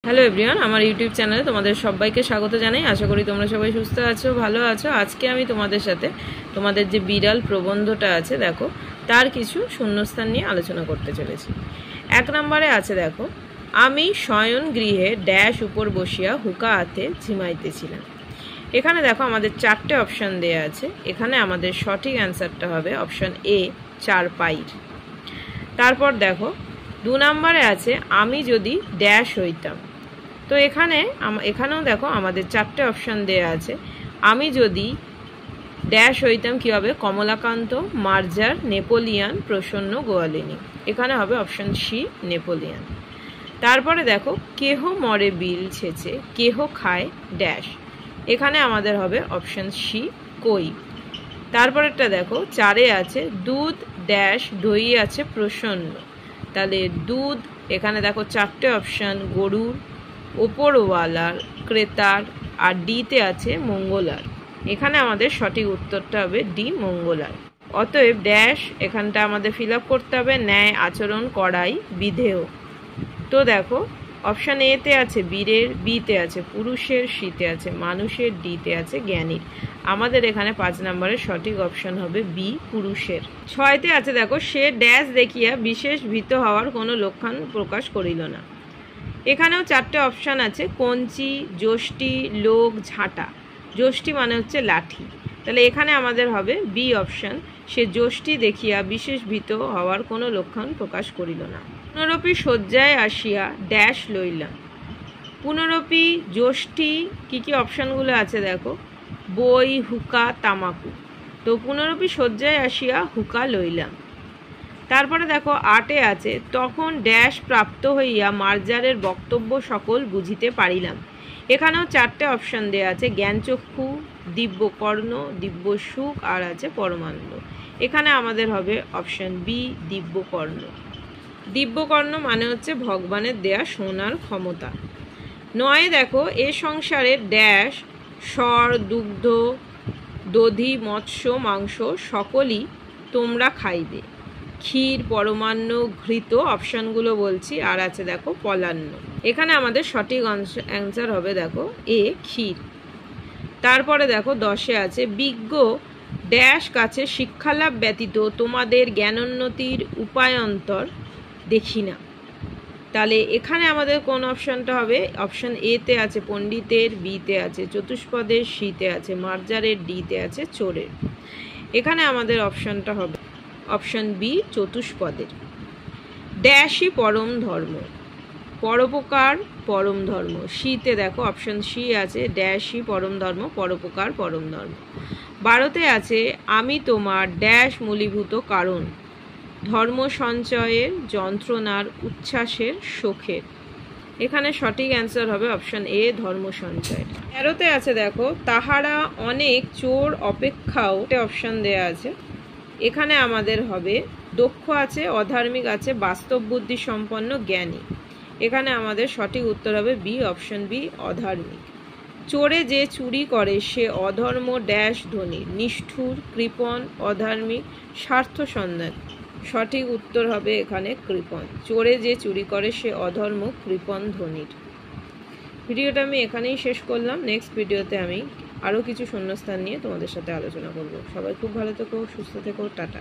Hello everyone, আমার YouTube চ্যানেলে তোমাদের সবাইকে স্বাগত জানাই। আশা করি তোমরা সবাই সুস্থ আছো, ভালো আছো। আজকে আমি তোমাদের সাথে তোমাদের যে বিড়াল প্রবন্ধটা আছে দেখো, তার কিছু শূন্যস্থান নিয়ে আলোচনা করতে চলেছি। 1 নম্বরে আছে দেখো, আমি শয়ন গৃহে ড্যাশ উপর বসিয়া হুকা হাতে ঝিমাইতেছিলাম। এখানে দেখো আমাদের 4টে অপশান দেয়া আছে। এখানে আমাদের সঠিক অ্যান্সারটা হবে অপশান এ, চারপাইর। তারপর দেখো 2 নম্বরে আছে আমি যদি ড্যাশ হইতাম। তো এখানেও দেখো আমাদের 4টে অপশান দেয়া আছে। আমি যদি ড্যাশ হইতাম কি হবে? কমলাকান্ত, মার্জার, নেপোলিয়ান, প্রসন্ন, গোয়ালিনী। এখানে হবে অপশান সি, নেপোলিয়ান। তারপরে দেখো কেহ মরে বিল ছেচে, কেহ খায় ড্যাশ। এখানে আমাদের হবে অপশান সি, কই। তারপরেরটা দেখো 4-এ আছে দুধ ড্যাশ দই আছে প্রসন্ন। তাহলে দুধ, এখানে দেখো 4টে অপশান, গরুর, ওপরওয়ালার, ক্রেতার, আর ডিতে আছে মঙ্গলার। এখানে আমাদের সঠিক উত্তরটা হবে ডি, মঙ্গলার। অতএব ড্যাশ এখানটা আমাদের ফিল আপ করতে হবে ন্যায় আচরণ করাই বিধেয়। তো দেখো অপশান এতে আছে বীরের, বিতে আছে পুরুষের, সিতে আছে মানুষের, ডিতে আছে জ্ঞানীর। আমাদের এখানে 5 নম্বরের সঠিক অপশান হবে বি, পুরুষের। 6-তে আছে দেখো সে ড্যাশ দেখিয়া বিশেষ ভীত হওয়ার কোনো লক্ষণ প্রকাশ করিল না। এখানেও 4টে অপশান আছে, কঞ্চি, যষ্টি, লোক, ঝাঁটা। যষ্টি মানে হচ্ছে লাঠি। তাহলে এখানে আমাদের হবে বি অপশান, সে যষ্টি দেখিয়া বিশেষ ভীত হওয়ার কোনো লক্ষণ প্রকাশ করিল না। পুনরপি শয্যায় আসিয়া ড্যাশ লইলাম। পুনরপি, যষ্টি, কি অপশানগুলো আছে দেখো, বই, হুকা, তামাকু। তো পুনরপি শয্যায় আসিয়া হুকা লইলাম। তারপরে দেখো 8-এ আছে তখন ড্যাশ প্রাপ্ত হইয়া মার্জারের বক্তব্য সকল বুঝিতে পারিলাম। এখানেও 4টে অপশান দেওয়া আছে, জ্ঞানচক্ষু, দিব্যকর্ণ, দিব্য সুখ, আর আছে পরমানন্দ। এখানে আমাদের হবে অপশান বি, দিব্যকর্ণ। দিব্যকর্ণ মানে হচ্ছে ভগবানের দেয়া শোনার ক্ষমতা। 9-এ দেখো এ সংসারের ড্যাশ স্বর, দুগ্ধ, দধি, মৎস্য, মাংস সকলই তোমরা খাইবে। ক্ষীর, পরমান্ন, ঘৃত, অপশানগুলো বলছি। আর আছে দেখো পলান্ন। এখানে আমাদের সঠিক অ্যান্সার হবে দেখো এ, ক্ষীর। তারপরে দেখো 10-এ আছে বিজ্ঞ ড্যাশ কাছে শিক্ষালাভ ব্যতীত তোমাদের জ্ঞানোন্নতির উপায়ন্তর দেখি না। তাহলে এখানে আমাদের কোন অপশানটা হবে? অপশান এতে আছে পণ্ডিতের, বিতে আছে চতুষ্পদের, সিতে আছে মার্জারের, ডিতে আছে চোরের। এখানে আমাদের অপশানটা হবে অপশান বি, চতুষ্পদের। ড্যাশই পরম ধর্ম, পরোপকার পরম ধর্ম। সিতে দেখো অপশান সি আছে ড্যাশই পরম ধর্ম, পরোপকার পরম ধর্ম। 12-তে আছে আমি তোমার ড্যাশ মূলীভূত কারণ, ধর্ম সঞ্চয়ের, যন্ত্রণার, উচ্ছ্বাসের, শোকের। এখানে সঠিক অ্যান্সার হবে অপশান এ, ধর্ম সঞ্চয়ের। 13-তে আছে দেখো তাহারা অনেক চোর অপেক্ষাও, অপশান দেয়া আছে। এখানে আমাদের হবে দক্ষ আছে, অধার্মিক আছে, বাস্তব বুদ্ধি সম্পন্ন, জ্ঞানী। এখানে আমাদের সঠিক উত্তর হবে বি, অপশান বি, অধার্মিক। চোরে যে চুরি করে সে অধর্ম ড্যাশ ধনী, নিষ্ঠুর, কৃপণ, অধার্মিক, স্বার্থ সন্ধান। সঠিক উত্তর হবে এখানে কৃপণ। চোরে যে চুরি করে সে অধর্ম, কৃপণ, ধনীর। ভিডিওটা আমি এখানেই শেষ করলাম। নেক্সট ভিডিওতে আমি আরও কিছু শূন্যস্থান নিয়ে তোমাদের সাথে আলোচনা করব। সবাই খুব ভালো থেকো, সুস্থ থেকো, টাটা।